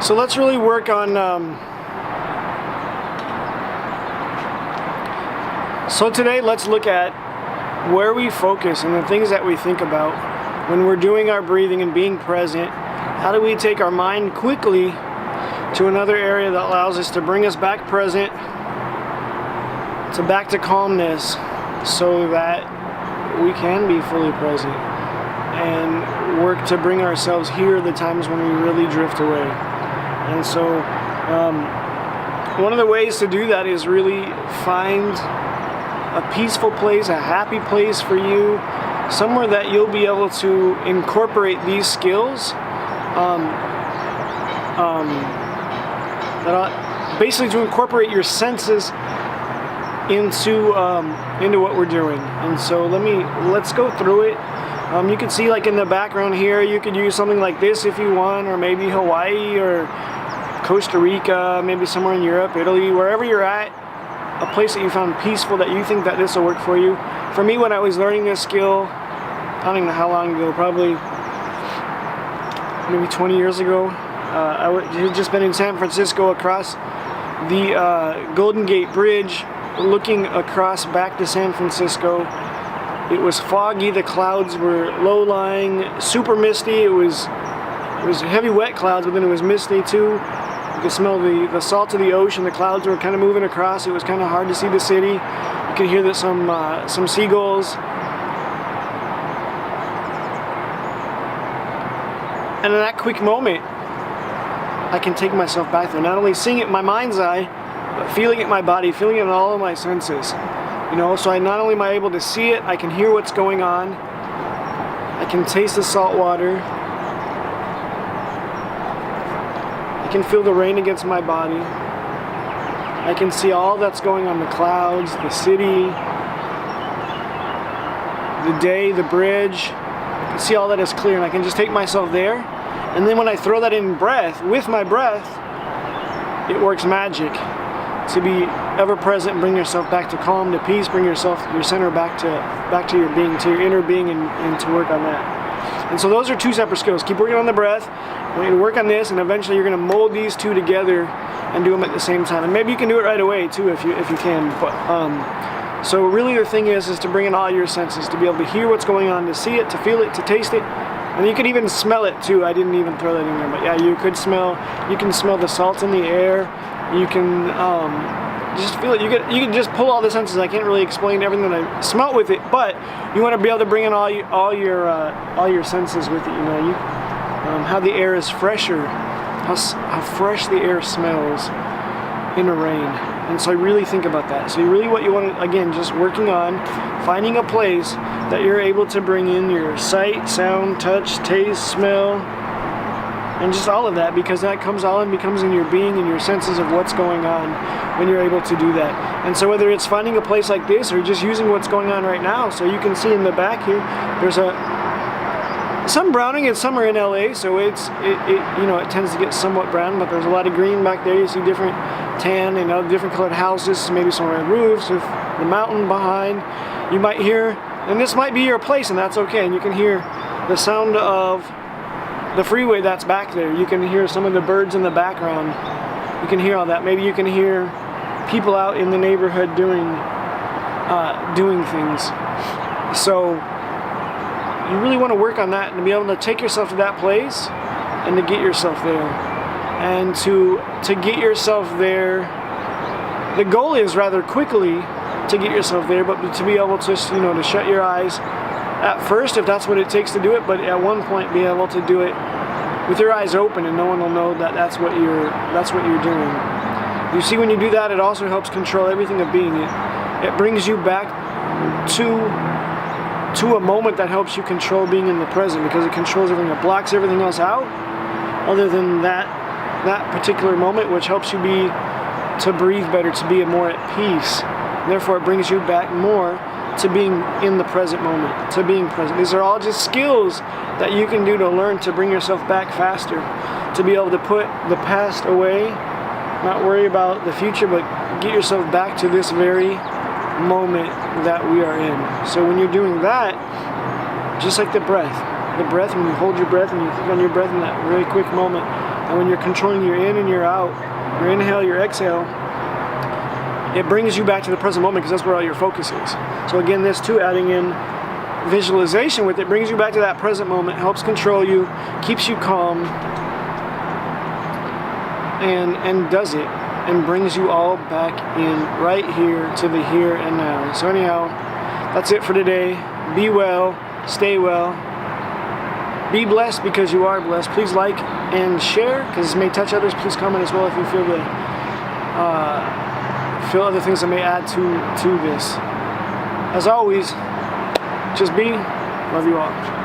So let's really work on so today let's look at where we focus and the things that we think about when we're doing our breathing and being present. How do we take our mind quickly to another area that allows us to bring us back present, back to calmness, so that we can be fully present and work to bring ourselves here the times when we really drift away. And so one of the ways to do that is really find a peaceful place, a happy place for you, somewhere that you'll be able to incorporate these skills, basically to incorporate your senses into what we're doing. And so let's go through it. You can see, like in the background here, you could use something like this if you want, or maybe Hawaii or Costa Rica, maybe somewhere in Europe, Italy, wherever you're at, a place that you found peaceful that you think that this will work for you. For me, when I was learning this skill, I don't even know how long ago, probably maybe 20 years ago, I had just been in San Francisco across the Golden Gate Bridge, looking across back to San Francisco. It was foggy, the clouds were low-lying, super misty. It was heavy wet clouds, but then it was misty too. You could smell the salt of the ocean. The clouds were kind of moving across. It was kind of hard to see the city. You could hear that some seagulls. And in that quick moment, I can take myself back there. Not only seeing it in my mind's eye, but feeling it in my body, feeling it in all of my senses. You know, so not only am I able to see it, I can hear what's going on. I can taste the salt water. I can feel the rain against my body. I can see all that's going on, the clouds, the city, the day, the bridge. I can see all that is clear, and I can just take myself there. And then when I throw that in breath, with my breath, it works magic. To be ever present and bring yourself back to calm, to peace, bring your center back to your being, to your inner being, and to work on that. And so those are two separate skills. Keep working on the breath, we're going to work on this, and eventually you're going to mold these two together and do them at the same time. And maybe you can do it right away too if you can. But so really the thing is to bring in all your senses, to be able to hear what's going on, to see it, to feel it, to taste it. And you could even smell it too. I didn't even throw that in there, but yeah, you can smell the salt in the air. You can just feel it. You can just pull all the senses. I can't really explain everything that I smelt with it, but you want to be able to bring in all your senses with it. You know, how the air is fresher, how fresh the air smells in the rain. And so I really think about that. So what you want to, again, just working on finding a place that you're able to bring in your sight, sound, touch, taste, smell, and just all of that, because that becomes in your being and your senses of what's going on when you're able to do that. And so whether it's finding a place like this or just using what's going on right now, so you can see in the back here, there's some browning and some are in LA, so it tends to get somewhat brown, but there's a lot of green back there. You see different tan and different colored houses, maybe some red roofs with the mountain behind. You might hear, and this might be your place, and that's okay, and you can hear the sound of the freeway that's back there. You can hear some of the birds in the background. You can hear all that. Maybe you can hear people out in the neighborhood doing things. So you really want to work on that and to be able to take yourself to that place and to get yourself there. And to get yourself there, the goal is rather quickly to get yourself there, but to be able to, to shut your eyes at first, if that's what it takes to do it, but at one point be able to do it with your eyes open, and no one will know that that's what you're doing. You see, when you do that, it also helps control everything of being. It brings you back to a moment that helps you control being in the present, because it controls everything. It blocks everything else out other than that particular moment, which helps you to breathe better, to be more at peace. Therefore, it brings you back more to being in the present moment, to being present. These are all just skills that you can do to learn to bring yourself back faster, to be able to put the past away, not worry about the future, but get yourself back to this very moment that we are in. So when you're doing that, just like the breath, when you hold your breath and you think on your breath in that very quick moment, And when you're controlling your in and your out, your inhale, your exhale, it brings you back to the present moment, because that's where all your focus is. So again, this too, adding in visualization with it, brings you back to that present moment, helps control you, keeps you calm, and does it, and brings you all back in right here to the here and now. So anyhow, that's it for today. Be well, stay well, be blessed because you are blessed. Please like and share, because it may touch others. Please comment as well if you feel other things that may add to this. As always, just be. Love you all.